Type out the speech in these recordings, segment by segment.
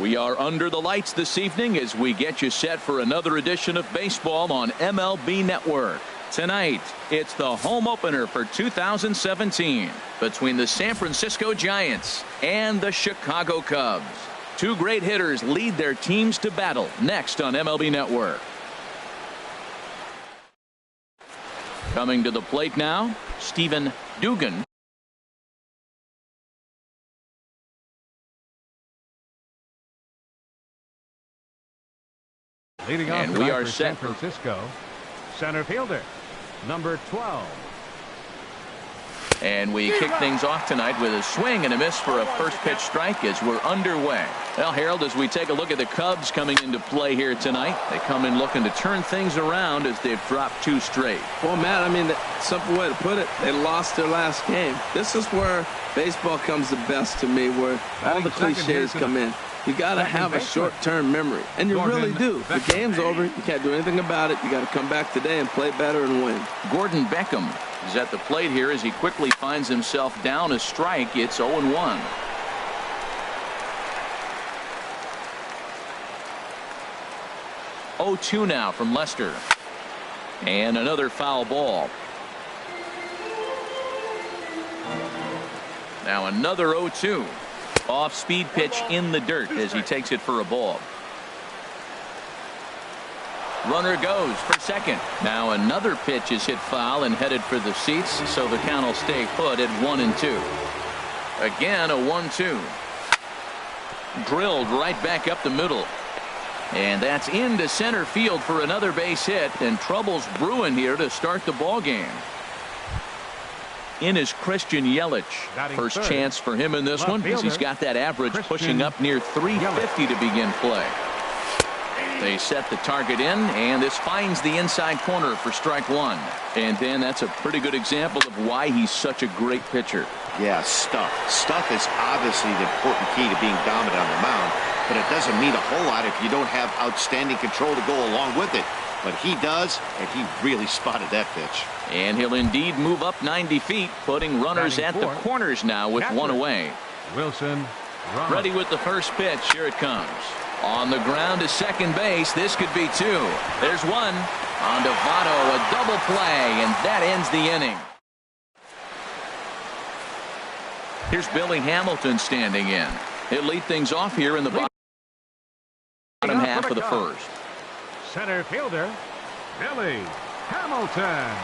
We are under the lights this evening as we get you set for another edition of baseball on MLB Network. Tonight, it's the home opener for 2017 between the San Francisco Giants and the Chicago Cubs. Two great hitters lead their teams to battle next on MLB Network. Coming to the plate now, Stephen Dugan. Leading off and we are set set for San Francisco, center fielder, number 12. And we kick things off tonight with a swing and a miss for a first pitch strike as we're underway. Well, Harold, as we take a look at the Cubs coming into play here tonight, they come in looking to turn things around as they've dropped 2 straight. Well, Matt, I mean, the simple way to put it, they lost their last game. This is where baseball comes the best to me, where all the cliches come in. You got to have a short-term memory, and you really do. The game's over. You can't do anything about it. You got to come back today and play better and win. Gordon Beckham is at the plate here as he quickly finds himself down a strike. It's 0-1. Oh-2 now from Lester. And another foul ball. Now another 0-2. Off-speed pitch in the dirt as he takes it for a ball. Runner goes for second. Now another pitch is hit foul and headed for the seats, so the count will stay put at 1-2. Again a 1-2. Drilled right back up the middle. And that's into center field for another base hit, and trouble's brewing here to start the ball game. In is Christian Yelich. First chance for him in this one as he's got that average pushing up near 350 to begin play. They set the target in, and this finds the inside corner for strike 1. And then that's a pretty good example of why he's such a great pitcher. Yeah, stuff. Stuff is obviously the important key to being dominant on the mound, but it doesn't mean a whole lot if you don't have outstanding control to go along with it. But he does, and he really spotted that pitch. And he'll indeed move up 90 feet, putting runners at the corners now with one away. Wilson. Ready with the first pitch. Here it comes. On the ground to second base. This could be 2. There's 1. On to Votto, a double play, and that ends the inning. Here's Billy Hamilton standing in. He'll lead things off here in the bottom half of the first. Center fielder, Billy Hamilton.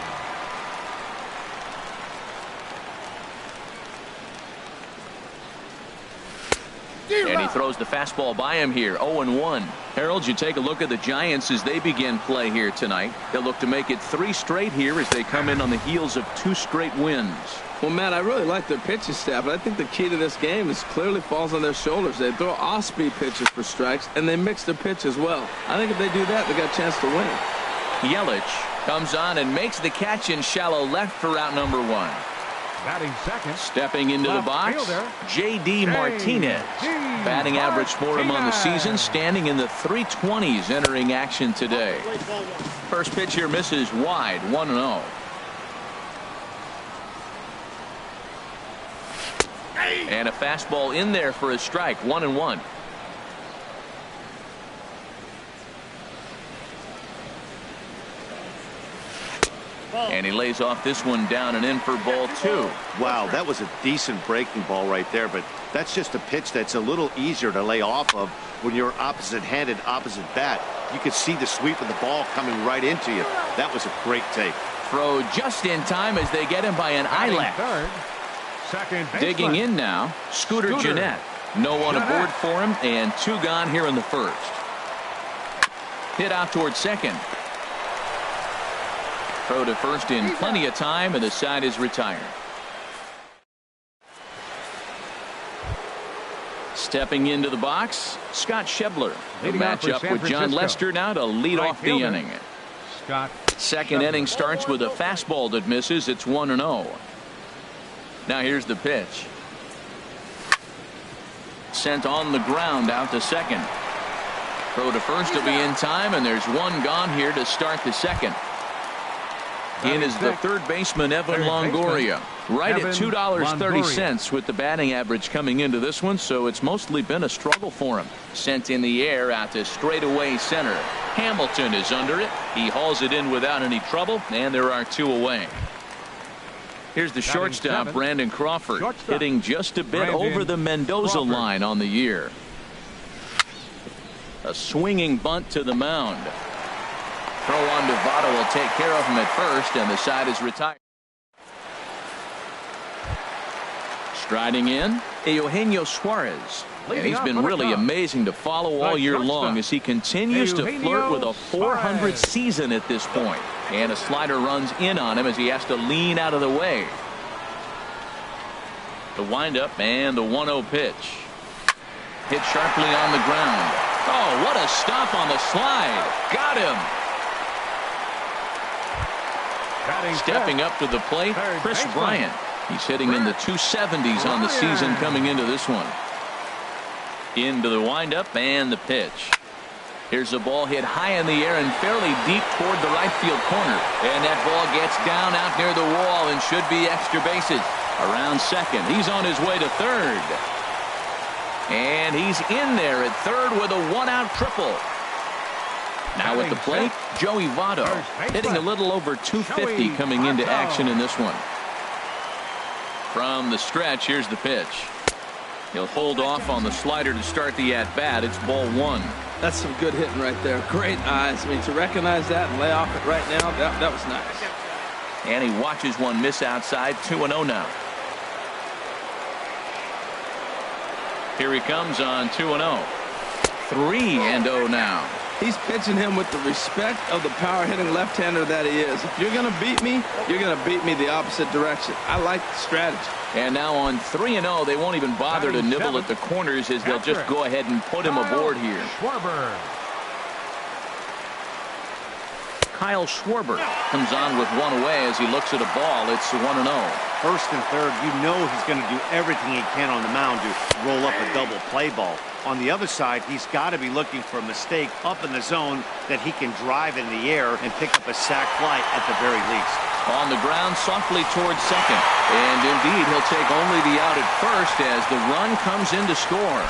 And he throws the fastball by him here. 0-1. Harold, you take a look at the Giants as they begin play here tonight. They'll look to make it 3 straight here as they come in on the heels of 2 straight wins. Well, Matt, I really like their pitching staff, but I think the key to this game is clearly falls on their shoulders. They throw off-speed pitches for strikes, and they mix their pitch as well. I think if they do that, they got a chance to win. Yelich comes on and makes the catch in shallow left for out number 1. Batting second. Stepping into the box, J.D. Martinez. Batting average for him on the season, standing in the 320s entering action today. First pitch here misses wide, 1-0. And a fastball in there for a strike, 1-1. And he lays off this one down and in for ball 2. Wow, that was a decent breaking ball right there, but that's just a pitch that's a little easier to lay off of when you're opposite-handed, opposite bat. You could see the sweep of the ball coming right into you. That was a great take. Throw just in time as they get him by an eyelash. Digging in now, Scooter Gennett. No one aboard for him, and 2 gone here in the first. Hit out towards second. Throw to first in plenty of time, and the side is retired. Stepping into the box, Scott Schebler. The matchup with John Lester now to lead off the inning. Second inning starts with a fastball that misses. It's 1-0. Now here's the pitch. Sent on the ground out to second. Throw to first will be in time, and there's 1 gone here to start the second. In is the third baseman, Evan Longoria. Right at $2.30 with the batting average coming into this one, so it's mostly been a struggle for him. Sent in the air out to straightaway center. Hamilton is under it. He hauls it in without any trouble, and there are 2 away. Here's the shortstop, Brandon Crawford, hitting just a bit over the Mendoza line on the year. A swinging bunt to the mound. Throw on to Votto will take care of him at first, and the side is retired. Striding in, Eugenio Suarez. And he's been really amazing to follow all year long as he continues to flirt with a .400 season at this point. And a slider runs in on him as he has to lean out of the way. The windup and the 1-0 pitch. Hit sharply on the ground. Oh, what a stop on the slide. Got him. Stepping up to the plate, Chris Bryant. He's hitting in the 270s on the season coming into this one. Into the windup and the pitch. Here's the ball hit high in the air and fairly deep toward the right field corner. And that ball gets down out near the wall and should be extra bases. Around second. He's on his way to third. And he's in there at third with a 1-out triple. Now at the plate, Joey Votto, hitting a little over 250 coming into action in this one. From the stretch, here's the pitch. He'll hold off on the slider to start the at-bat. It's ball 1. That's some good hitting right there. Great eyes. I mean, to recognize that and lay off it right now, that was nice. And he watches one miss outside. 2-0 now. Here he comes on 2-0. 3-0 now. He's pitching him with the respect of the power-hitting left-hander that he is. If you're going to beat me, you're going to beat me the opposite direction. I like the strategy. And now on 3-0, they won't even bother to nibble at the corners as they'll just go ahead and put him aboard here. Kyle Schwarber comes on with one away as he looks at a ball. It's 1-0. First and third, you know he's going to do everything he can on the mound to roll up a double play ball. On the other side, he's got to be looking for a mistake up in the zone that he can drive in the air and pick up a sac fly at the very least. On the ground, softly towards second. And indeed, he'll take only the out at first as the run comes in to score.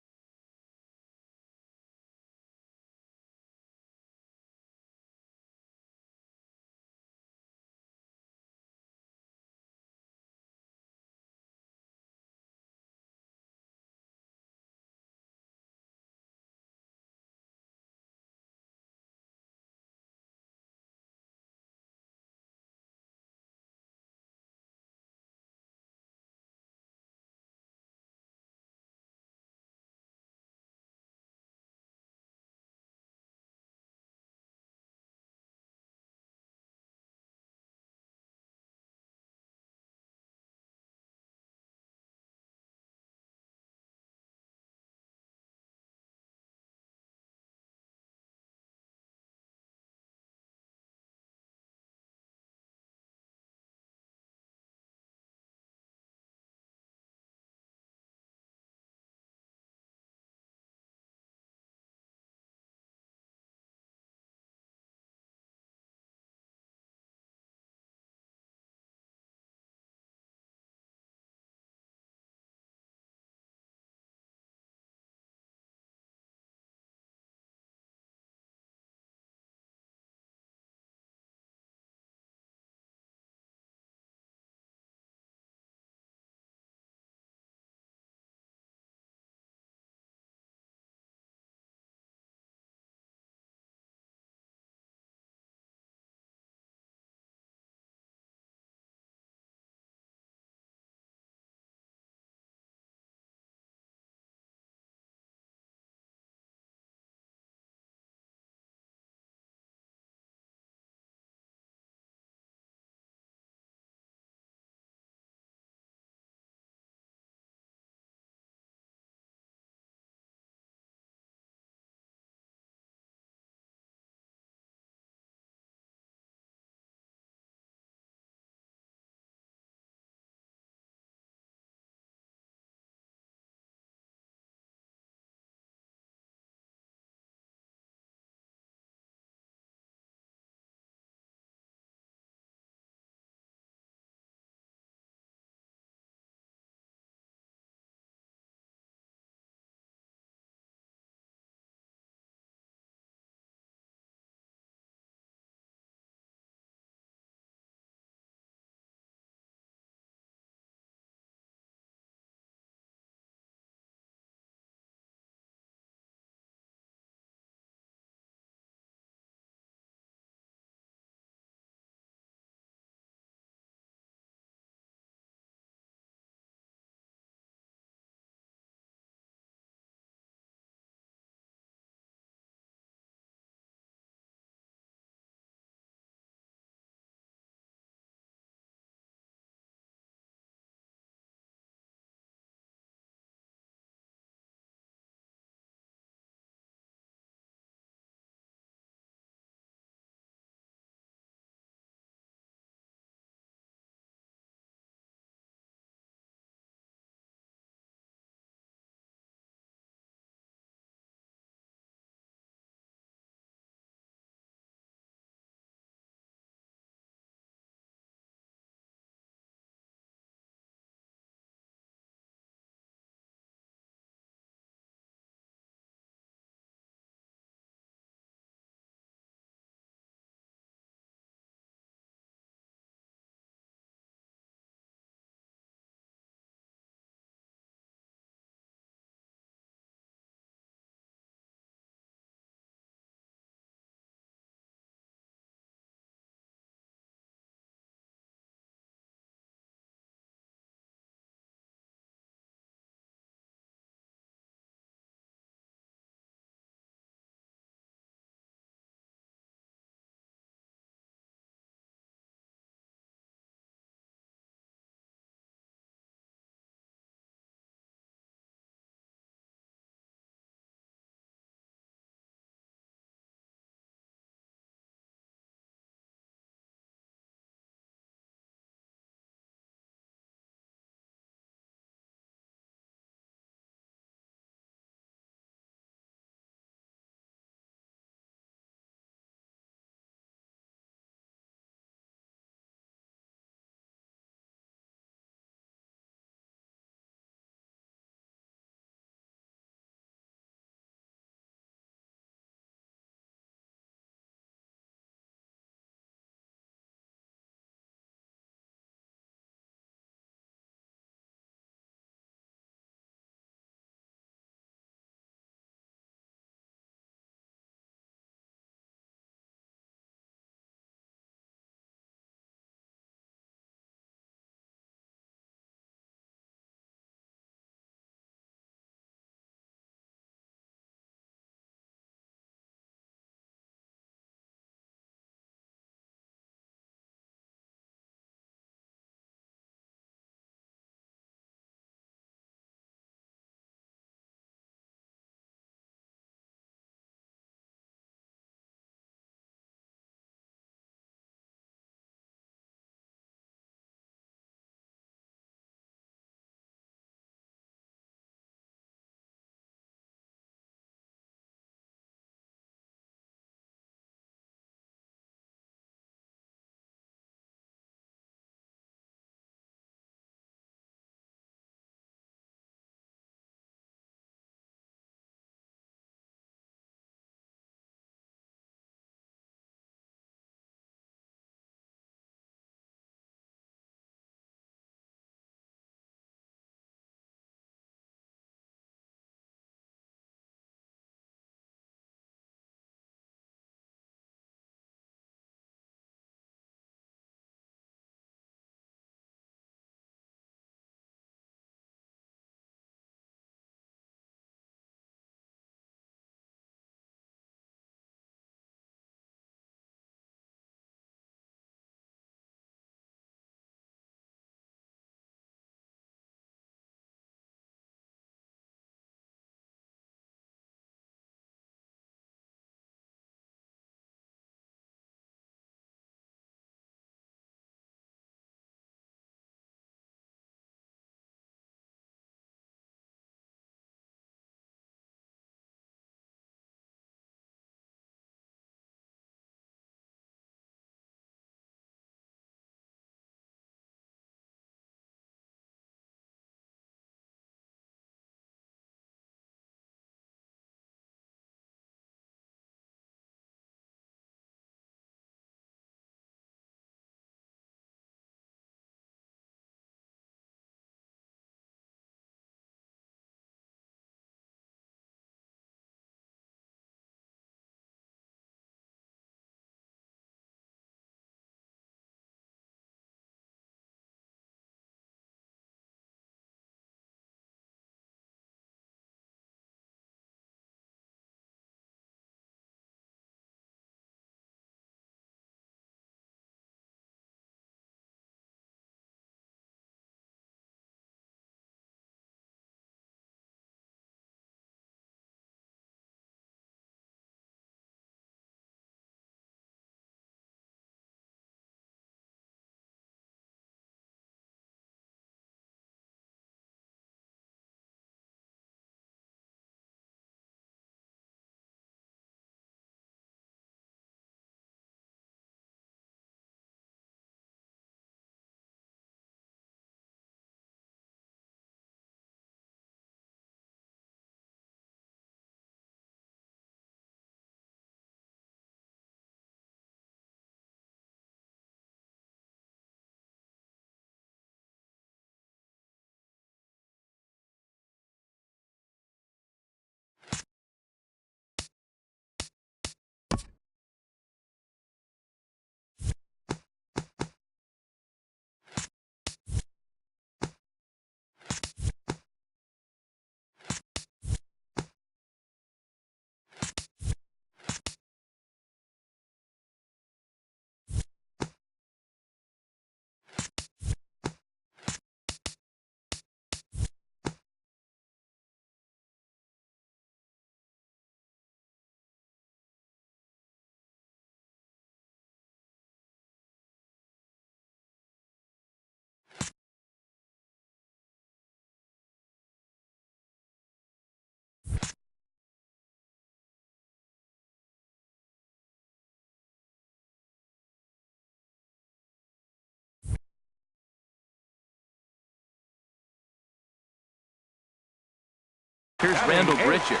Here's Randall Gritchick.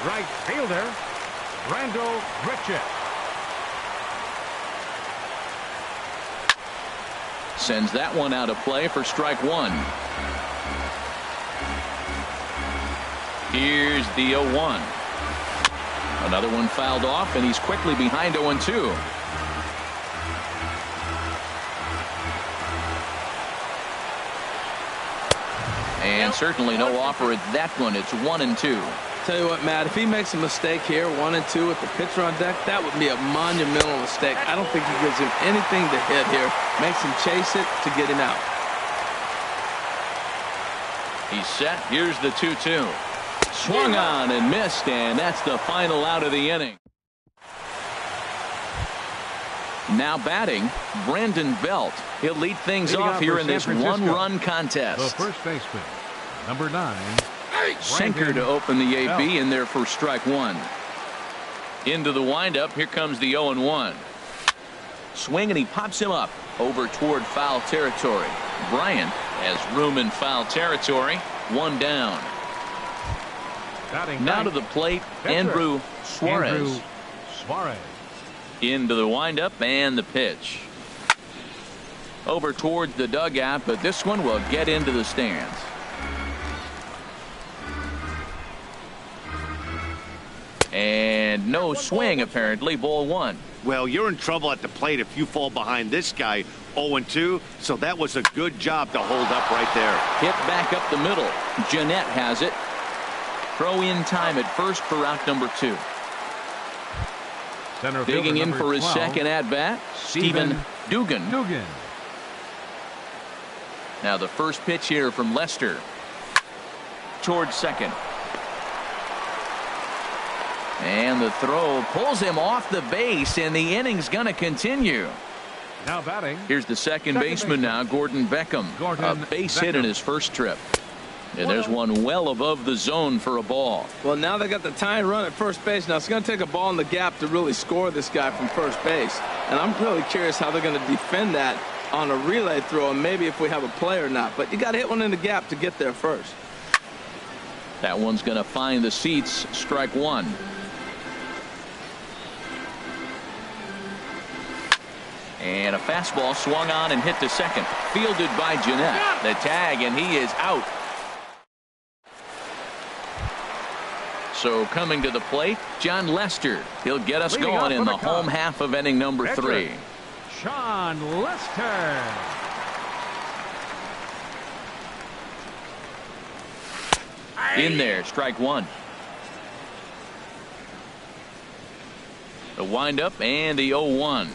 Right fielder, Randall Gritchick. Sends that one out of play for strike one. Here's the 0-1. Another one fouled off, and he's quickly behind 0-2. And certainly no offer at that one. It's 1-2. Tell you what, Matt, if he makes a mistake here, 1-2 with the pitcher on deck, that would be a monumental mistake. I don't think he gives him anything to hit here. Makes him chase it to get him out. He's set. Here's the 2-2. Swung on and missed, and that's the final out of the inning. Now batting, Brandon Belt. He'll lead things off here in this one-run contest. The first baseman, number 9. Sinker to open the AB in there for strike one. Into the windup. Here comes the 0-1. Swing, and he pops him up over toward foul territory. Bryant has room in foul territory. One down. Now to the plate, Andrew Suarez. Into the windup and the pitch. Over toward the dugout, but this one will get into the stands. And no swing, apparently. Ball one. Well, you're in trouble at the plate if you fall behind this guy 0-2, so that was a good job to hold up right there. Hit back up the middle. Jeanette has it. Throw in time at first for out number 2. Digging in for his 12, second at bat, Stephen Dugan. Now the first pitch here from Lester. Towards second. And the throw pulls him off the base, and the inning's going to continue. Now batting. Here's the second baseman now, Gordon Beckham. A base hit in his first trip. And there's one well above the zone for a ball. Well, now they got the tying run at first base. Now it's going to take a ball in the gap to really score this guy from first base. And I'm really curious how they're going to defend that on a relay throw, and maybe if we have a play or not. But you got to hit one in the gap to get there first. That one's going to find the seats. Strike one. And a fastball swung on and hit to second. Fielded by Jeanette. The tag, and he is out. So coming to the plate, John Lester. He'll get us going in the home half of inning number 3. John Lester. In there, strike one. The windup and the 0-1.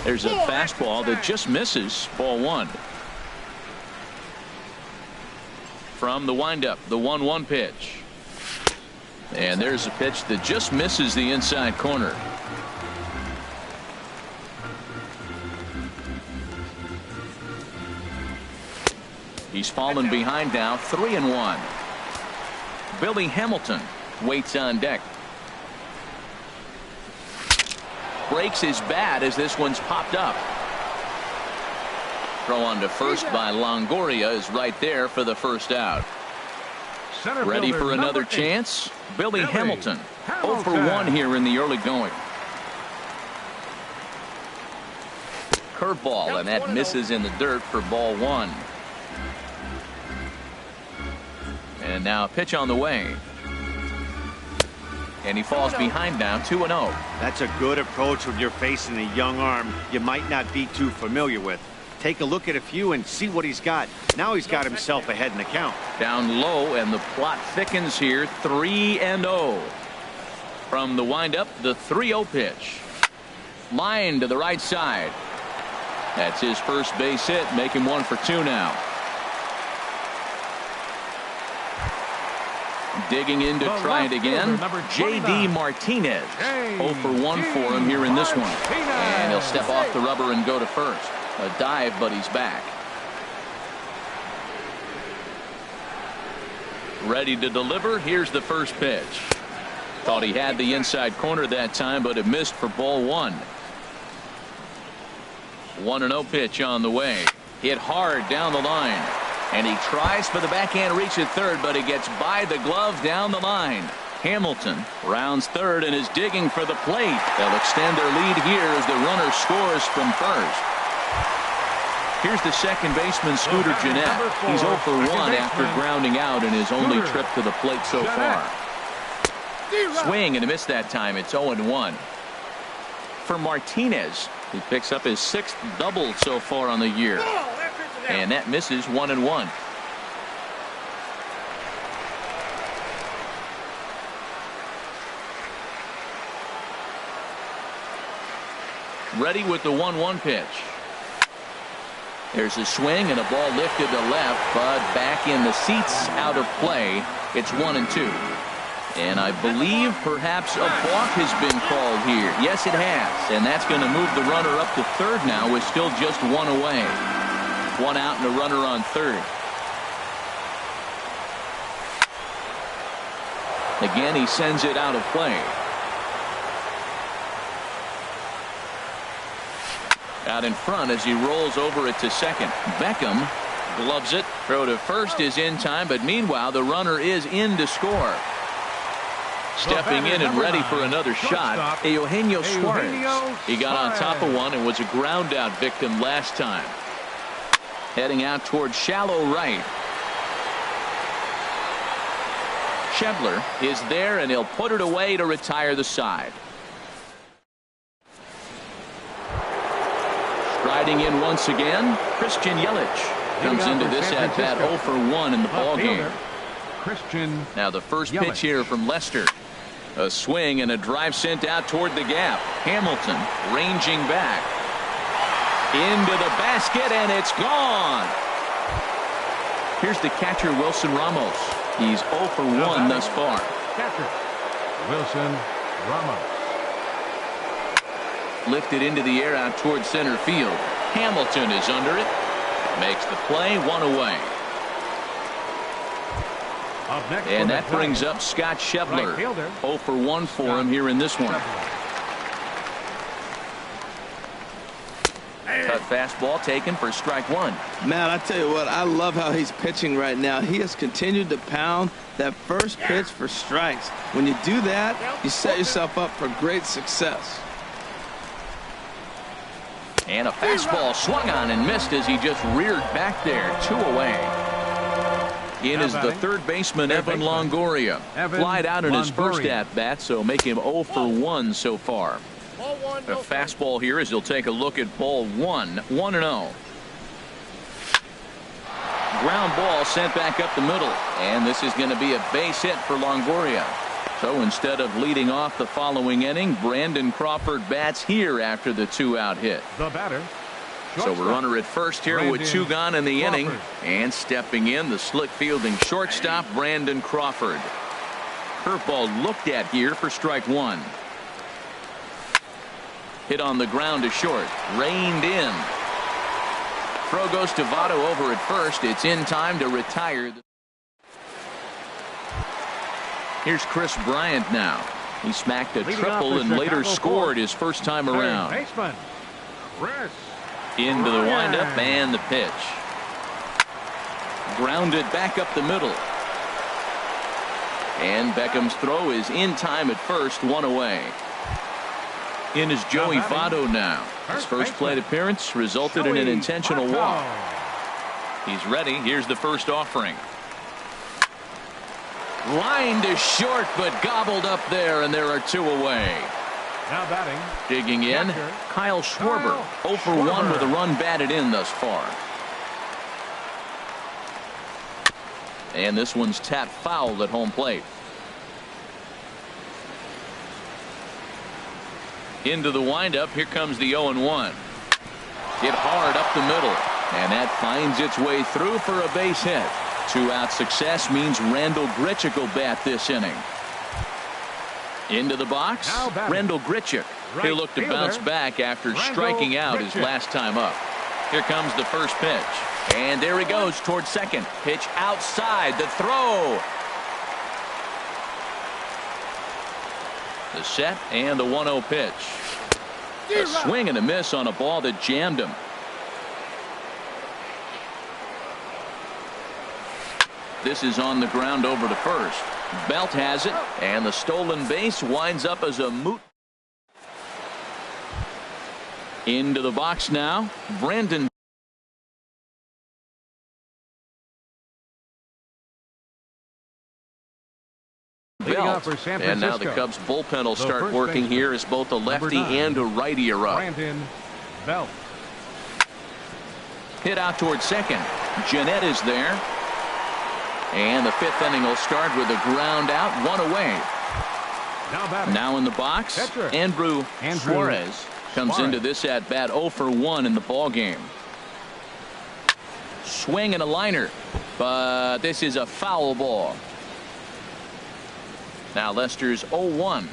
There's a fastball that just misses. Ball one. From the windup, the 1-1 pitch. And there's a pitch that just misses the inside corner. He's fallen behind now, 3-1. Billy Hamilton waits on deck. Breaks his bat as this one's popped up. Throw on to first by Longoria is right there for the first out. Ready for another chance? Billy Hamilton. 0 for 1 here in the early going. Curveball, and that misses in the dirt for ball one. And now a pitch on the way. And he falls behind now, 2-0. That's a good approach when you're facing a young arm you might not be too familiar with. Take a look at a few and see what he's got. Now he's got himself ahead in the count. Down low, and the plot thickens here. 3-0. From the windup, the 3-0 pitch. Line to the right side. That's his first base hit, make him 1 for 2 now. Digging in to try it again. J.D. Martinez. 0 for 1 for him here in this one. And he'll step off the rubber and go to first. A dive, but he's back. Ready to deliver. Here's the first pitch. Thought he had the inside corner that time, but it missed for ball one. 1-0 pitch on the way. Hit hard down the line. And he tries for the backhand reach at third, but he gets by the glove down the line. Hamilton rounds third and is digging for the plate. They'll extend their lead here as the runner scores from first. Here's the second baseman, Scooter Gennett. He's 0 for 1 after grounding out in his only trip to the plate so far. Swing and a miss that time. It's 0-1. For Martinez, he picks up his 6th double so far on the year. And that misses 1-1. Ready with the 1-1 pitch. There's a swing and a ball lifted to left, but back in the seats, out of play. It's 1-2. And I believe perhaps a balk has been called here. Yes, it has. And that's going to move the runner up to third now with still just one away. One out and a runner on third. Again, he sends it out of play. Out in front as he rolls over it to second. Beckham gloves it. Throw to first is in time, but meanwhile the runner is in to score. Stepping in and ready for another shot, Eugenio Suarez. He got on top of one and was a ground out victim last time. Heading out towards shallow right. Schebler is there and he'll put it away to retire the side. Striding in once again, Christian Yelich comes into this at bat 0 for 1 in the ball game. Now the first pitch here from Lester. A swing and a drive sent out toward the gap. Hamilton ranging back into the basket, and it's gone. Here's the catcher, Wilson Ramos. He's 0 for 1 thus far. Catcher Wilson Ramos. Lifted into the air out towards center field. Hamilton is under it. Makes the play, one away. And that brings up Scott Schebler. 0 for 1 for him here in this one. Cut fastball taken for strike one. Man, I tell you what, I love how he's pitching right now. He has continued to pound that first pitch for strikes. When you do that, you set yourself up for great success. And a fastball swung on and missed as he just reared back there. 2 away. In is the third baseman, Evan Longoria. Flied out in his first at-bat, so make him 0 for 1 so far. A fastball here as he'll take a look at ball 1. 1-0. Ground ball sent back up the middle. And this is going to be a base hit for Longoria. So instead of leading off the following inning, Brandon Crawford bats here after the 2-out hit. The batter. So we're runner at first here with 2 gone in the inning. And stepping in, the slick fielding shortstop, Brandon Crawford. Curveball looked at here for strike 1. Hit on the ground to short. Reined in. Throw goes to Votto over at first. It's in time to retire. Here's Chris Bryant now. He smacked a triple and later scored his first time around. Into the windup and the pitch. Grounded back up the middle. And Beckham's throw is in time at first, 1 away. In is Joey Votto now. His first plate appearance resulted in an intentional walk. He's ready. Here's the first offering. Line to short, but gobbled up there, and there are 2 away. Now batting. Digging in, Kyle Schwarber. 0 for 1 with a run batted in thus far. And this one's tapped foul at home plate. Into the windup. Here comes the 0-1. Hit hard up the middle. And that finds its way through for a base hit. 2-out success means Randall Grichuk will bat this inning. Into the box. Randall Grichuk. He'll look to bounce back after striking out his last time up. Here comes the first pitch. And there he goes towards second. Pitch outside. The throw. The set and the 1-0 pitch. A swing and a miss on a ball that jammed him. This is on the ground over to first. Belt has it, and the stolen base winds up as a moot. Into the box now, Brandon. Belt. And now the Cubs bullpen will start working here as both a lefty and a righty are up. Brandon Belt. Hit out towards second. Jeanette is there. And the fifth inning will start with a ground out, one away. Now in the box, Catcher. Andrew Suarez comes into this at bat 0 for 1 in the ball game. Swing and a liner, but this is a foul ball. Now Lester's 0-1.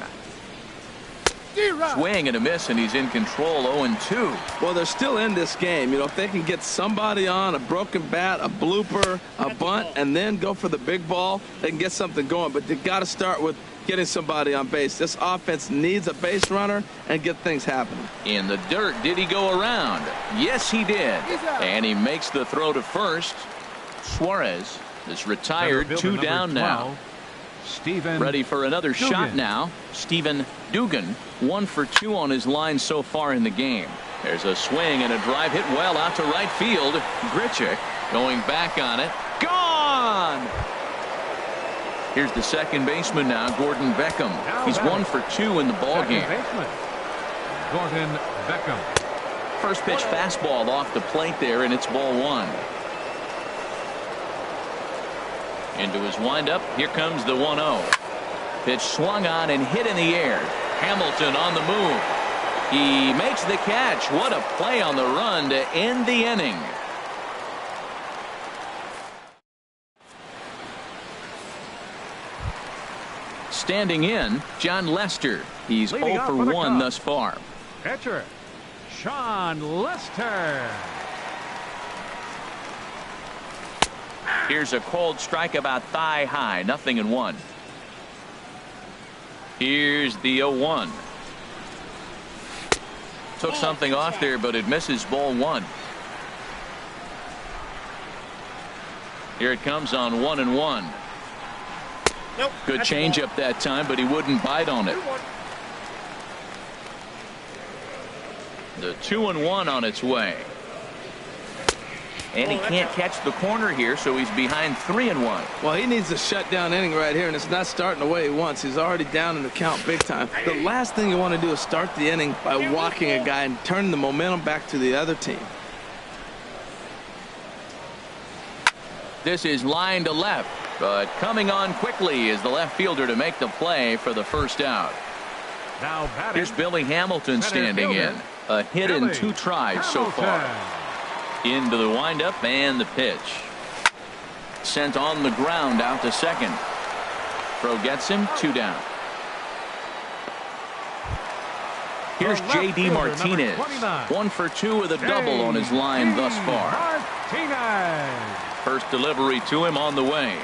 Swing and a miss, and he's in control 0-2. Well, they're still in this game. You know, if they can get somebody on a broken bat, a blooper, a bunt, and then go for the big ball, they can get something going. But you got to start with getting somebody on base. This offense needs a base runner and get things happening. In the dirt, did he go around? Yes, he did. And he makes the throw to first. Suarez is retired, 2 down 12, now. Steven ready for another Dugan. shot now. Steven Dugan, 1 for 2 on his line so far in the game. There's a swing and a drive hit well out to right field. Grichuk going back on it. Gone! Here's the second baseman now, Gordon Beckham. He's 1 for 2 in the ball game. Baseman, Gordon Beckham. First pitch fastball off the plate there, and it's ball 1. Into his windup. Here comes the 1-0. Pitch swung on and hit in the air. Hamilton on the move. He makes the catch. What a play on the run to end the inning. Standing in, John Lester. He's 0 for 1 thus far. Catcher, Sean Lester. Here's a cold strike about thigh high. 0-1. Here's the 0-1. Took something off there, but it misses ball 1. Here it comes on 1-1. Nope, good changeup that time, but he wouldn't bite on it. The 2-1 on its way. And he can't catch the corner here, so he's behind 3-1. Well, he needs a shutdown inning right here, and it's not starting the way he wants. He's already down in the count big time. The last thing you want to do is start the inning by walking a guy and turn the momentum back to the other team. This is line to left, but coming on quickly is the left fielder to make the play for the first out. Now batting, here's Billy Hamilton standing in. A hit in 2 tries so far. Into the windup and the pitch. Sent on the ground out to second. Throw gets him, 2 down. Here's J.D. Martinez. 1 for 2 with a double on his line thus far. Martinez. First delivery to him on the way.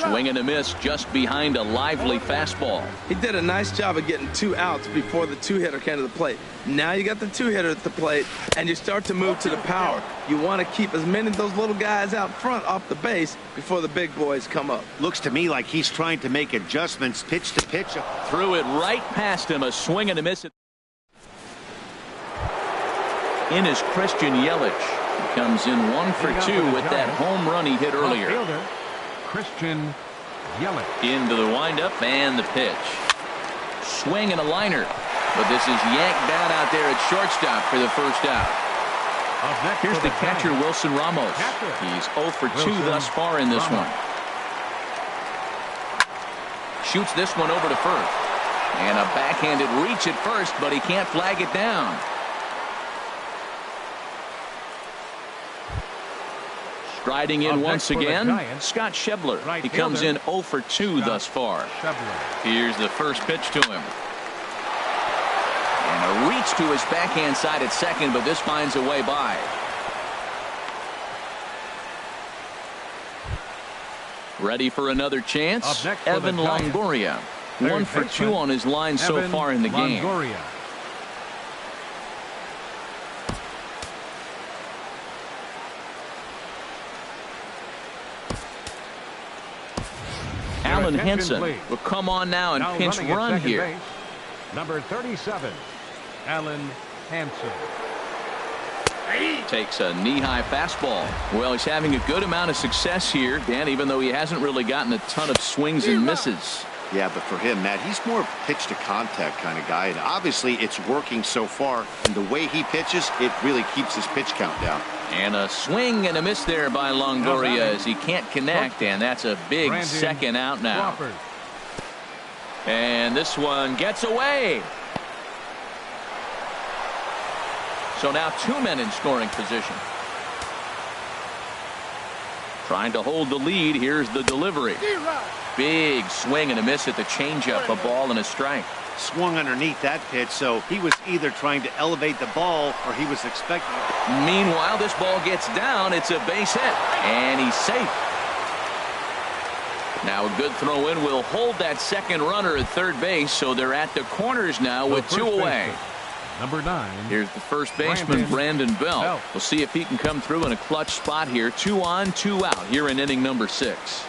Swing and a miss just behind a lively fastball. He did a nice job of getting 2 outs before the 2-hitter came to the plate. Now you got the 2-hitter at the plate, and you start to move to the power. You want to keep as many of those little guys out front off the base before the big boys come up. Looks to me like he's trying to make adjustments pitch to pitch. Threw it right past him. A swing and a miss. In is Christian Yelich. He comes in 1 for 2 with that home run he hit earlier. Christian Yelich. Into the windup and the pitch. Swing and a liner. But this is yanked down out there at shortstop for the first out. Here's the catcher, Wilson Ramos. He's 0 for 2 thus far in this one. Shoots this one over to first. And a backhanded reach at first, but he can't flag it down. Striding in once again, Scott Schebler. He comes in 0 for 2 thus far. Here's the first pitch to him. And a reach to his backhand side at second, but this finds a way by. Ready for another chance? Evan Longoria. 1 for 2 on his line so far in the game. Alan Attention, Henson please. will come on now and pinch running at run second here. base, number 37, Alan Hansen. Takes a knee-high fastball. Well, he's having a good amount of success here, Dan, even though he hasn't really gotten a ton of swings and misses. Yeah, but for him, Matt, he's more pitch to contact kind of guy, and obviously it's working so far, and the way he pitches, it really keeps his pitch count down. And a swing and a miss there by Longoria as he can't connect, and that's a big Brandon second out now. Crawford. And this one gets away. So now 2 men in scoring position. Trying to hold the lead. Here's the delivery. Big swing and a miss at the changeup. A ball and a strike. Swung underneath that pitch, so he was either trying to elevate the ball or he was expecting it. Meanwhile, this ball gets down. It's a base hit, and he's safe. Now a good throw in will hold that second runner at third base, so they're at the corners now with two away. Number 9. Here's the first baseman, Brandon Belt. We'll see if he can come through in a clutch spot here. 2 on, 2 out here in inning number 6.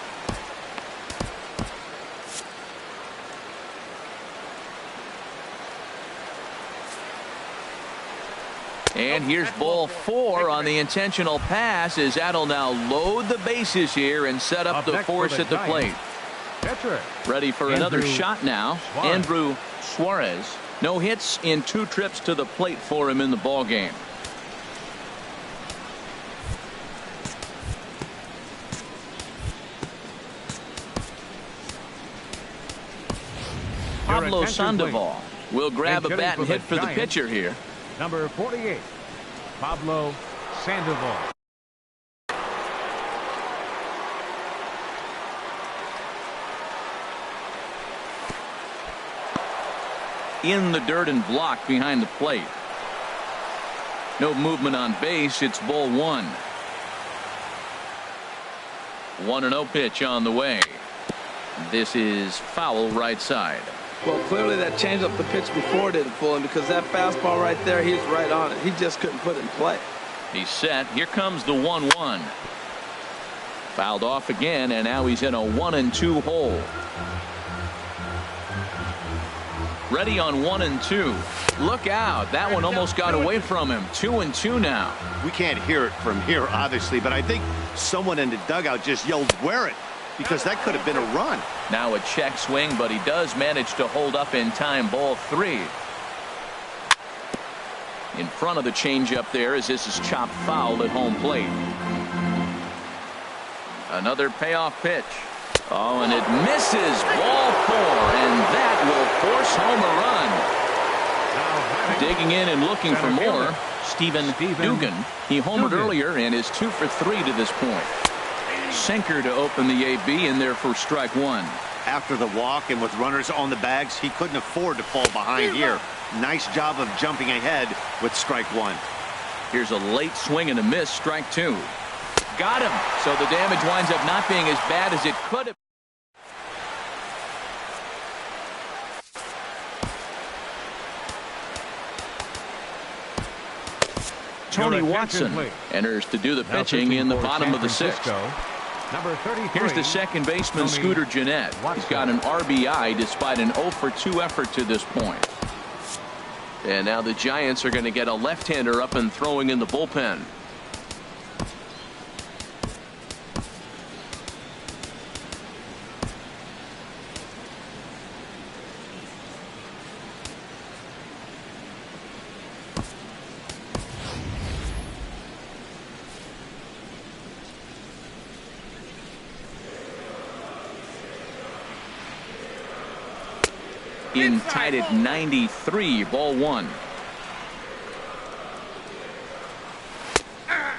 And here's ball 4 on the intentional pass as that'll now load the bases here and set up the force at the plate. Ready for another shot now. Andrew Suarez. No hits in 2 trips to the plate for him in the ball game. Pablo Sandoval will grab a bat and hit for the pitcher here. Number 48, Pablo Sandoval. In the dirt and blocked behind the plate. No movement on base. It's ball 1. 1-0 pitch on the way. This is foul right side. Well, clearly that changed up the pitch before didn't fool him, because that fastball right there, he's right on it. He just couldn't put it in play. He's set. Here comes the 1-1. Fouled off again, and now he's in a 1-2 hole. Ready on 1-2. Look out. That one almost got away from him. 2-2 now. We can't hear it from here, obviously, but I think someone in the dugout just yelled, "Wear it," because that could have been a run. Now a check swing, but he does manage to hold up in time. Ball 3. In front of the changeup there as this is chopped foul at home plate. Another payoff pitch. Oh, and it misses. Ball 4, and that will force home a run. Digging in and looking for more, Stephen Dugan. He homered earlier and is 2 for 3 to this point. Sinker to open the AB, and there for strike 1. After the walk and with runners on the bags, he couldn't afford to fall behind here. Nice job of jumping ahead with strike 1. Here's a late swing and a miss. Strike 2. Got him. So the damage winds up not being as bad as it could have. Tony Watson enters to do the pitching in the bottom of the 6th. Number 33. Here's the second baseman, Scooter Gennett. He's got an RBI despite an 0 for 2 effort to this point. And now the Giants are going to get a left-hander up and throwing in the bullpen. In tied at 93, ball 1.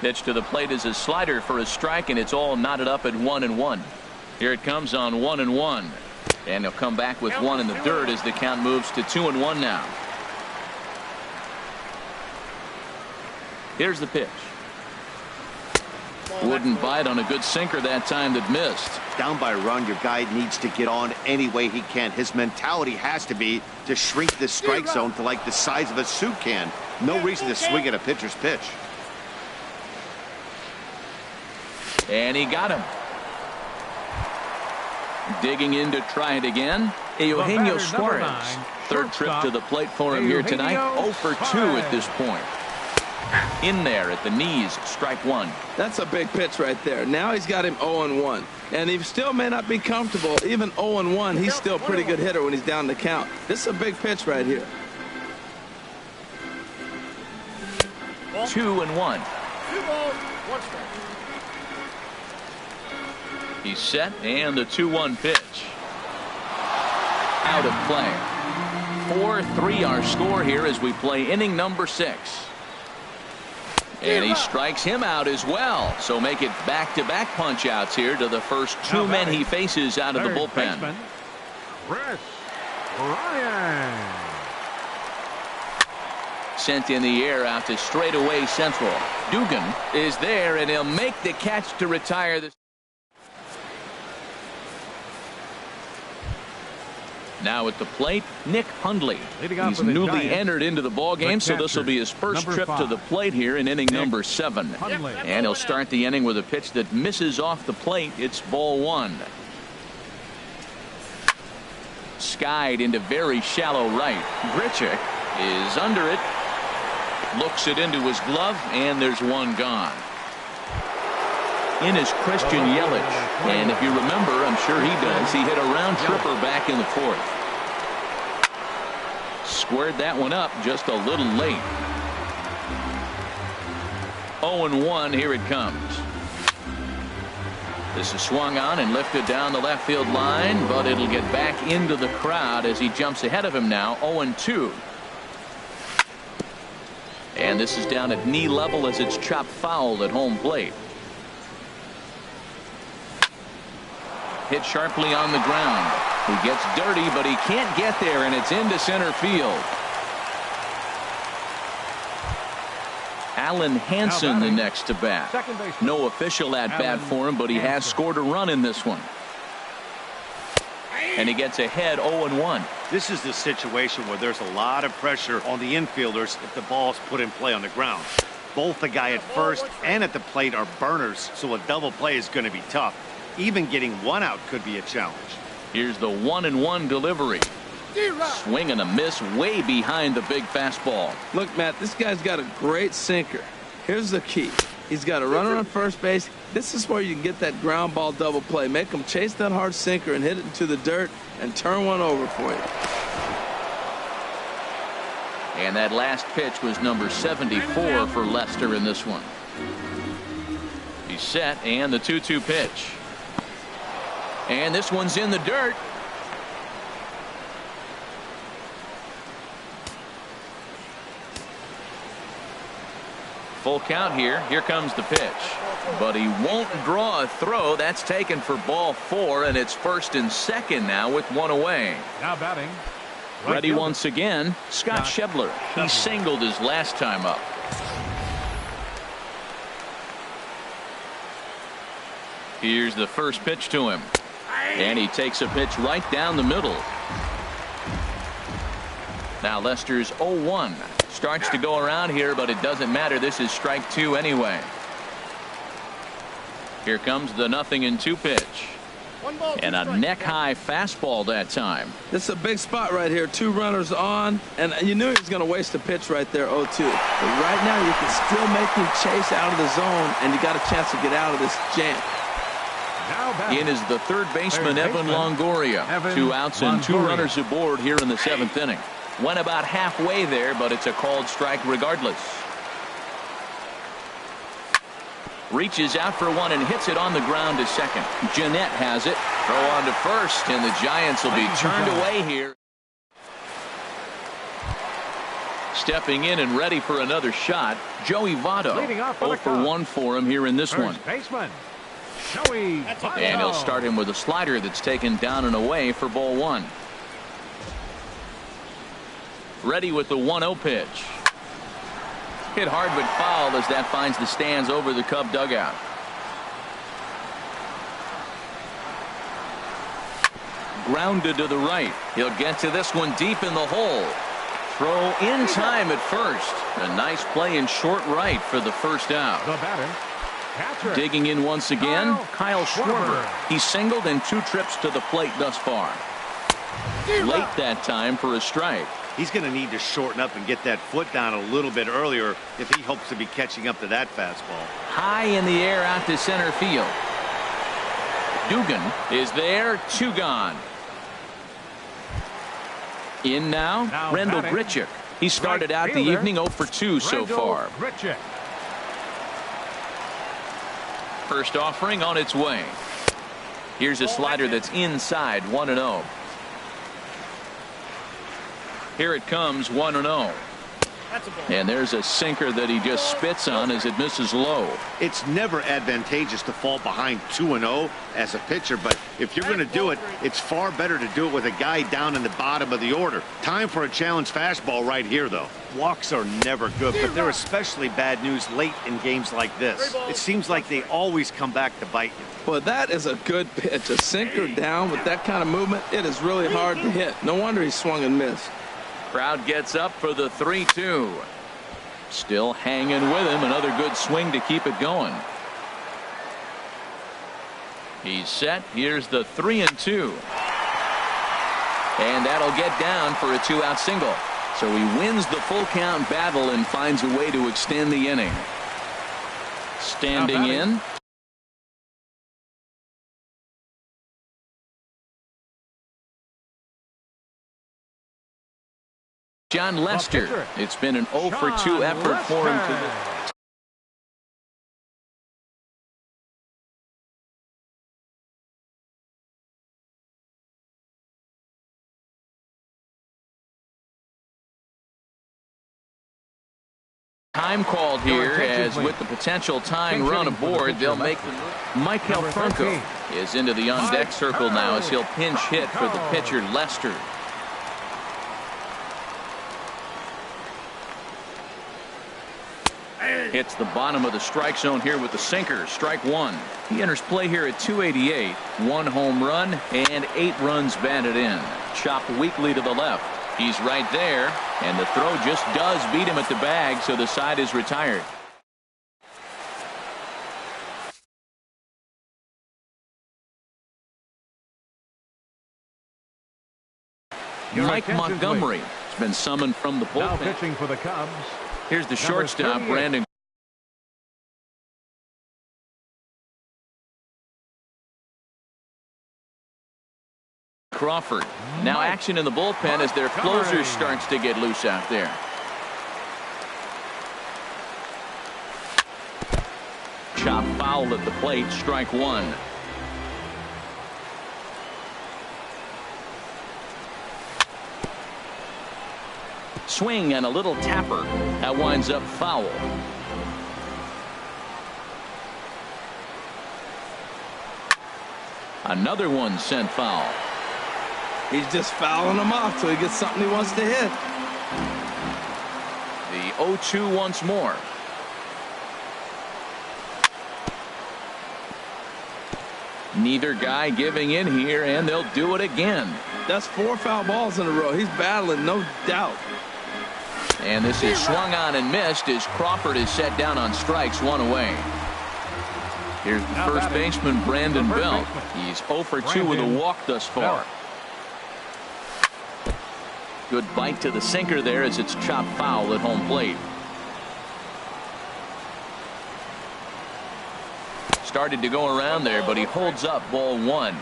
Pitch to the plate is a slider for a strike, and it's all knotted up at 1-1. Here it comes on 1-1, and he'll come back with 1 in the dirt as the count moves to 2-1 now. Here's the pitch. Wouldn't bite on a good sinker that time that missed. Down by a run, your guy needs to get on any way he can. His mentality has to be to shrink this strike zone to like the size of a soup can. No reason to swing at a pitcher's pitch. And he got him. Digging in to try it again, Eugenio Suarez. Third trip to the plate for him here tonight. 0 for 2 at this point. In there at the knees, strike one. That's a big pitch right there. Now he's got him 0-1. And he still may not be comfortable. Even 0-1, he's still a pretty good hitter when he's down the count. This is a big pitch right here. 2-1. 2 balls, 1 strike. He's set, and the 2-1 pitch. Out of play. 4-3 our score here as we play inning number 6. And he strikes him out as well. So make it back-to-back punch-outs here to the first 2 men he faces out of the bullpen. Chris Ryan. Sent in the air out to straightaway central. Dugan is there, and he'll make the catch to retire this. Now at the plate, Nick Hundley. He's newly entered into the ballgame, so this will be his first trip to the plate here in inning number 7. And he'll start the inning with a pitch that misses off the plate. It's ball 1. Skied into very shallow right. Grichuk is under it. Looks it into his glove, and there's one gone. In is Christian Yelich, and if you remember, I'm sure he does, he hit a round tripper back in the 4th. Squared that one up just a little late. 0-1, here it comes. This is swung on and lifted down the left field line, but it'll get back into the crowd as he jumps ahead of him now. 0-2. And this is down at knee level as it's chopped foul at home plate. Hit sharply on the ground. He gets dirty, but he can't get there, and it's into center field. Alan Hansen the next to bat. No official at bat for him, but he has scored a run in this one. And he gets ahead 0-1. This is the situation where there's a lot of pressure on the infielders if the ball's put in play on the ground. Both the guy at first and at the plate are burners, so a double play is going to be tough. Even getting one out could be a challenge. Here's the 1-1 delivery. Swing and a miss way behind the big fastball. Look, Matt, this guy's got a great sinker. Here's the key. He's got a runner on first base. This is where you can get that ground ball double play. Make him chase that hard sinker and hit it into the dirt and turn one over for you. And that last pitch was number 74 for Lester in this one. He's set, and the 2-2 pitch. And this one's in the dirt. Full count here. Here comes the pitch. But he won't draw a throw. That's taken for ball 4, and it's first and second now with one away. Now batting. Ready once again, Scott Schebler. He singled his last time up. Here's the first pitch to him. And he takes a pitch right down the middle. Now Lester's 0-1. Starts to go around here, but it doesn't matter. This is strike 2 anyway. Here comes the 0-2 pitch. And a neck-high fastball that time. This is a big spot right here. 2 runners on, and you knew he was going to waste a pitch right there, 0-2. But right now you can still make him chase out of the zone, and you got a chance to get out of this jam. In is the third baseman, Evan Longoria. 2 outs and 2 runners aboard here in the 7th inning. Went about halfway there, but it's a called strike regardless. Reaches out for one and hits it on the ground to second. Jeanette has it. Throw on to first, and the Giants will be turned away here. Stepping in and ready for another shot, Joey Votto. 0 for 1 for him here in this one. And he'll start him with a slider that's taken down and away for ball 1. Ready with the 1-0 pitch. Hit hard but fouled as that finds the stands over the Cub dugout. Grounded to the right. He'll get to this one deep in the hole. Throw in time at first. A nice play in short right for the first out. The batter, Catcher. Digging in once again, Kyle Schwarber. He's singled in 2 trips to the plate thus far. Late that time for a strike. He's going to need to shorten up and get that foot down a little bit earlier if he hopes to be catching up to that fastball. High in the air out to center field. Dugan is there, 2 gone. In now Rendell Grichuk. He started out the evening 0 for 2 so far. Grichuk. First offering on its way. Here's a slider that's inside, 1-0. Here it comes, 1-0. And there's a sinker that he just spits on as it misses low. It's never advantageous to fall behind 2-0 as a pitcher, but if you're going to do it, it's far better to do it with a guy down in the bottom of the order. Time for a challenge fastball right here, though. Walks are never good, but they're especially bad news late in games like this. It seems like they always come back to bite you. Well, that is a good pitch. A sinker down with that kind of movement, it is really hard to hit. No wonder he swung and missed. Crowd gets up for the 3-2. Still hanging with him. Another good swing to keep it going. He's set. Here's the 3-2. And that'll get down for a 2-out single. So he wins the full count battle and finds a way to extend the inning. Standing in. John Lester. It's been an 0 for 2 effort for him today. Time called here as with the potential tying run aboard, they'll make the move. Michael Franco is into the on-deck circle now as he'll pinch hit for the pitcher Lester. Hits the bottom of the strike zone here with the sinker. Strike 1. He enters play here at 288. 1 home run and 8 runs batted in. Chopped weakly to the left. He's right there, and the throw just does beat him at the bag, so the side is retired. Mike Montgomery has been summoned from the bullpen. Now pitching for the Cubs. Here's the shortstop, Brandon Crawford. Now action in the bullpen as their closer starts to get loose out there. Chop foul at the plate, strike 1. Swing and a little tapper. That winds up foul. Another one sent foul. He's just fouling them off till he gets something he wants to hit. The 0-2 once more. Neither guy giving in here, and they'll do it again. That's 4 foul balls in a row. He's battling, no doubt. And this is swung on and missed as Crawford is set down on strikes, 1 away. Here's the first baseman, Brandon Belt. He's 0 for 2 with a walk thus far. Good bite to the sinker there as it's chopped foul at home plate. Started to go around there, but he holds up, ball 1.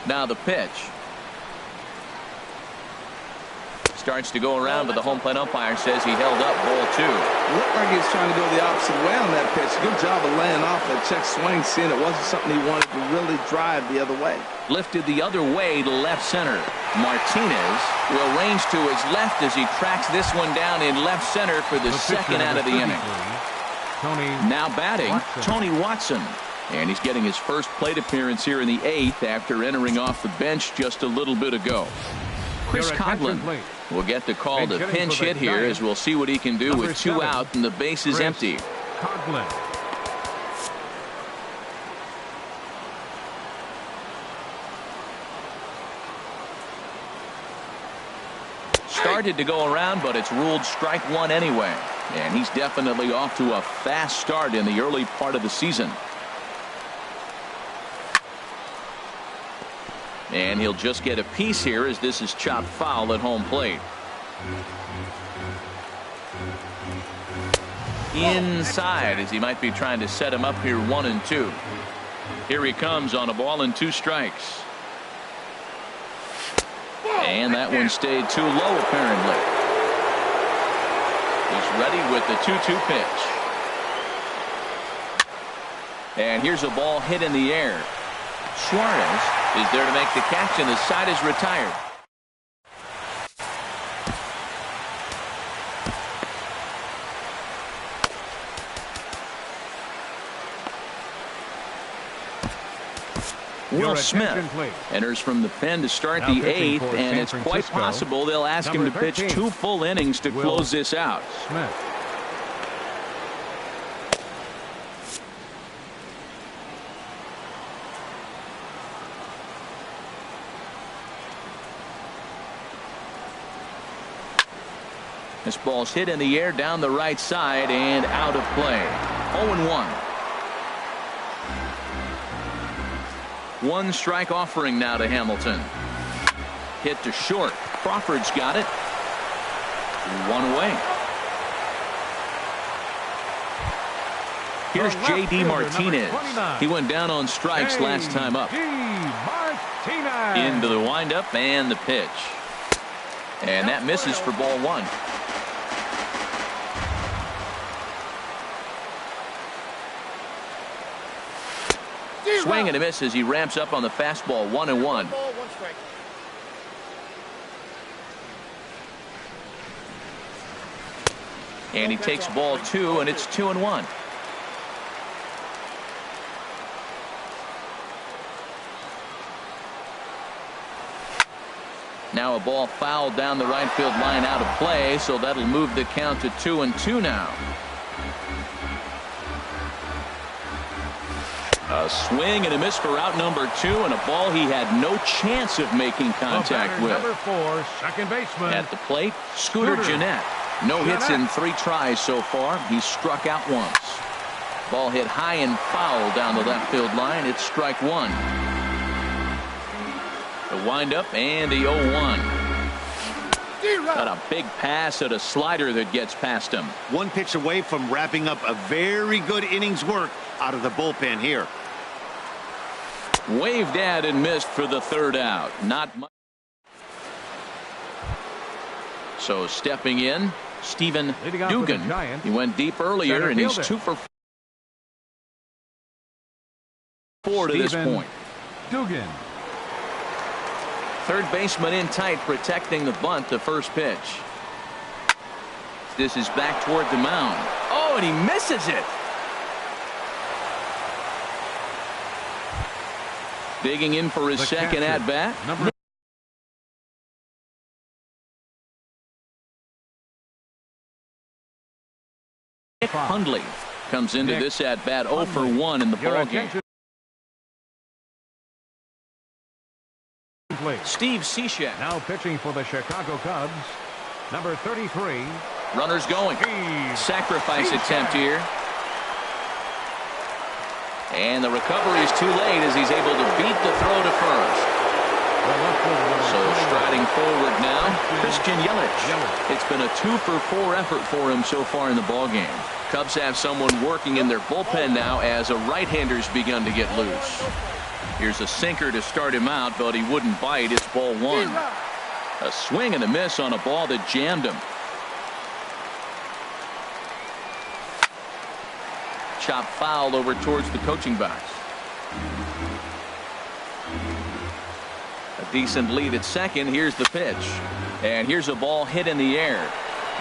Now the pitch. Starts to go around, but the home plate umpire says he held up, ball 2. Looked like he was trying to go the opposite way on that pitch. Good job of laying off that check swing, seeing it wasn't something he wanted to really drive the other way. Lifted the other way to left center. Martinez will range to his left as he tracks this one down in left center for the second out of the inning. Now batting, Tony Watson. And he's getting his first plate appearance here in the 8th after entering off the bench just a little bit ago. Chris Coghlan will get the call to pinch hit here as we'll see what he can do with 2 out and the base is empty. Coghlan. Started to go around, but it's ruled strike 1 anyway. And he's definitely off to a fast start in the early part of the season. And he'll just get a piece here as this is chopped foul at home plate. Inside as he might be trying to set him up here 1-2. Here he comes on a ball and 2 strikes. And that one stayed too low apparently. He's ready with the 2-2 pitch. And here's a ball hit in the air. Suarez is there to make the catch, and the side is retired. Will Smith enters from the pen to start the 8th, and it's quite possible they'll ask him to pitch 2 full innings to close this out. Smith. This ball's hit in the air down the right side and out of play. 0-1. 1 strike offering now to Hamilton. Hit to short. Crawford's got it. 1 away. Here's J.D. Martinez. He went down on strikes last time up. Into the windup and the pitch. And that misses for ball 1. Swing and a miss as he ramps up on the fastball. 1-1. And he takes ball 2, and it's 2-1. Now a ball fouled down the right field line out of play, so that'll move the count to 2-2 now. A swing and a miss for out number 2, and a ball he had no chance of making contact with. Number 4, second baseman. At the plate, Scooter Gennett. No hits in 3 tries so far. He struck out once. Ball hit high and foul down the left field line. It's strike 1. The windup and the 0-1. Got a big pass at a slider that gets past him. 1 pitch away from wrapping up a very good innings work out of the bullpen here. Waved at and missed for the 3rd out. Not much. So stepping in, Stephen Dugan. He went deep earlier, and he's 2 for 4 to this point. Dugan. Third baseman in tight, protecting the bunt. The first pitch. This is back toward the mound. Oh, and he misses it. Digging in for his second at bat. Nick Hundley comes into this at bat 0 for 1 in the ballgame. Steve Cishek now pitching for the Chicago Cubs. Number 33. Runners going. Sacrifice attempt here. And the recovery is too late as he's able to beat the throw to first. So striding forward now, Christian Yelich. It's been a 2 for 4 effort for him so far in the ballgame. Cubs have someone working in their bullpen now as a right-hander's begun to get loose. Here's a sinker to start him out, but he wouldn't bite. It's ball 1. A swing and a miss on a ball that jammed him. Chop foul over towards the coaching box. A decent lead at second. Here's the pitch. And here's a ball hit in the air.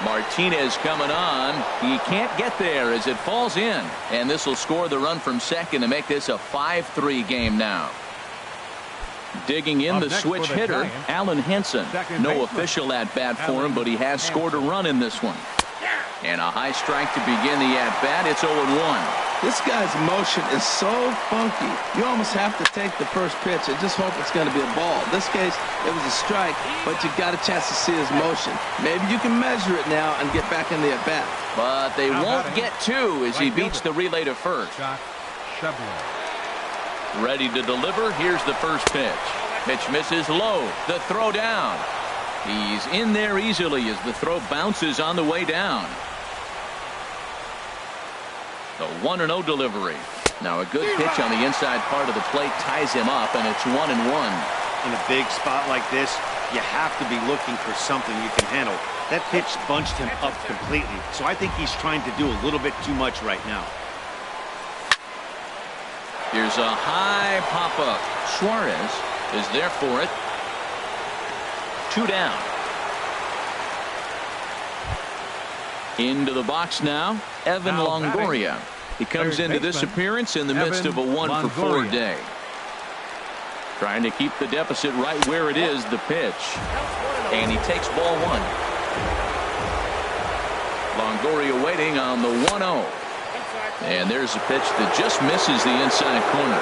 Martinez coming on. He can't get there as it falls in. And this will score the run from second to make this a 5-3 game now. Digging in the switch hitter, Alan Henson. No official at bat for him, but he has scored a run in this one. And a high strike to begin the at bat. It's 0-1. This guy's motion is so funky. You almost have to take the first pitch and just hope it's going to be a ball. In this case, it was a strike, but you got a chance to see his motion. Maybe you can measure it now and get back in the at-bat. But they won't get two as he beats the relay to first. Ready to deliver. Here's the first pitch. Pitch misses low. The throw down. He's in there easily as the throw bounces on the way down. The 1-0 delivery. Now a good pitch on the inside part of the plate ties him up, and it's 1-1. In a big spot like this, you have to be looking for something you can handle. That pitch bunched him up completely, so I think he's trying to do a little bit too much right now. Here's a high pop-up. Suarez is there for it. 2 down. Into the box now, Evan Longoria. He comes into this appearance in the midst of a 1-for-4 day. Trying to keep the deficit right where it is, the pitch. And he takes ball 1. Longoria waiting on the 1-0. And there's a pitch that just misses the inside corner.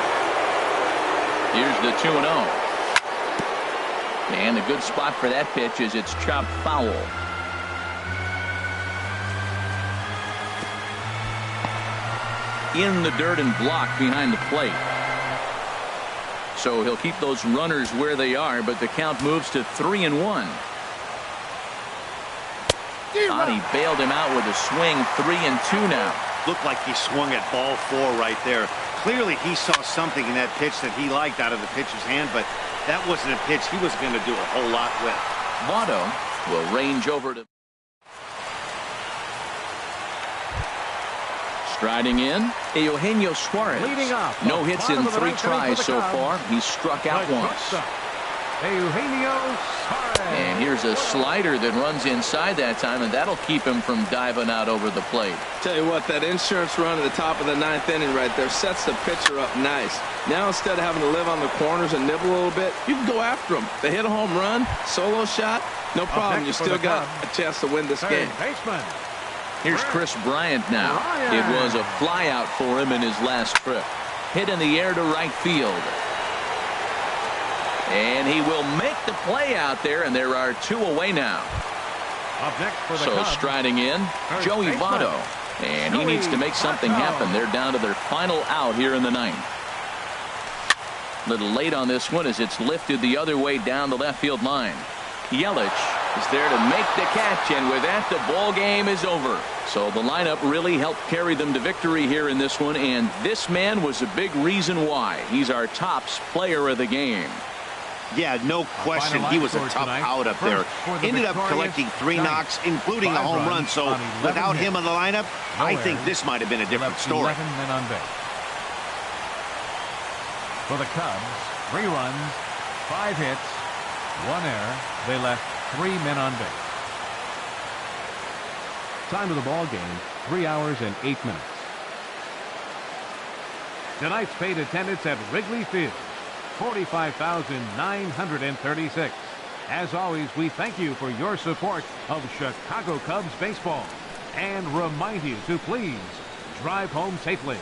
Here's the 2-0. And a good spot for that pitch is it's chopped foul. In the dirt and blocked behind the plate. So he'll keep those runners where they are, but the count moves to 3-1. He bailed him out with a swing. 3-2 now. Looked like he swung at ball 4 right there. Clearly he saw something in that pitch that he liked out of the pitcher's hand, but that wasn't a pitch he was going to do a whole lot with. Votto will range over to. Striding in, Eugenio Suarez. No hits in 3 tries so far. He's struck out once. Eugenio Suarez. And here's a slider that runs inside that time, and that'll keep him from diving out over the plate. Tell you what, that insurance run at the top of the 9th inning right there sets the pitcher up nice. Now instead of having to live on the corners and nibble a little bit, you can go after them. They hit a home run, solo shot, no problem. You still got a chance to win this game. Here's Chris Bryant now. It was a fly out for him in his last trip. Hit in the air to right field. And he will make the play out there, and there are 2 away now. So striding in, Joey Votto. And he needs to make something happen. They're down to their final out here in the 9th. Little late on this one as it's lifted the other way down the left field line. Yelich is there to make the catch, and with that the ball game is over. So the lineup really helped carry them to victory here in this one, and this man was a big reason why. He's our tops player of the game. Yeah, no question. He was a tough out up there. Ended up collecting 3 knocks, including a home run. So without him in the lineup, I think this might have been a different story. For the Cubs, 3 runs, 5 hits, 1 error. They left 3 men on base. Time of the ball game, 3 hours and 8 minutes. Tonight's paid attendance at Wrigley Field, 45,936. As always, we thank you for your support of Chicago Cubs baseball and remind you to please drive home safely.